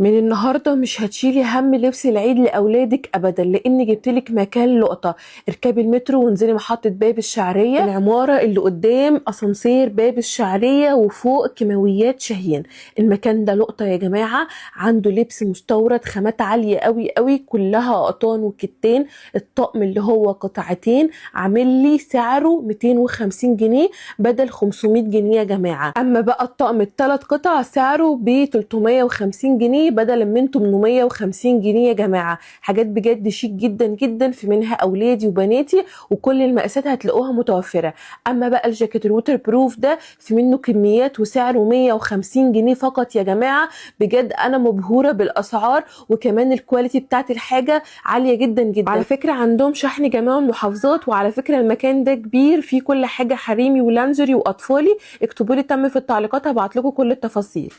من النهارده مش هتشيلي هم لبس العيد لاولادك ابدا، لان جبتلك مكان لقطه. اركبي المترو وانزلي محطه باب الشعريه، العماره اللي قدام اسانسير باب الشعريه وفوق كيماويات شاهين. المكان ده لقطه يا جماعه، عنده لبس مستورد خامات عاليه قوي قوي، كلها قطان وكتان. الطقم اللي هو قطعتين عامل لي سعره 250 جنيه بدل 500 جنيه يا جماعه. اما بقى الطقم الثلاث قطع سعره ب 350 جنيه بدلا من 850 جنيه يا جماعه. حاجات بجد شيك جدا جدا، في منها اولادي وبناتي وكل المقاسات هتلاقوها متوفره. اما بقى الجاكيت الووتر بروف ده في منه كميات وسعره 150 جنيه فقط يا جماعه. بجد انا مبهوره بالاسعار، وكمان الكواليتي بتاعت الحاجه عاليه جدا جدا. على فكره عندهم شحن جميع المحافظات، وعلى فكره المكان ده كبير فيه كل حاجه حريمي ولانجري واطفالي. اكتبوا لي تم في التعليقات، هبعت لكم كل التفاصيل.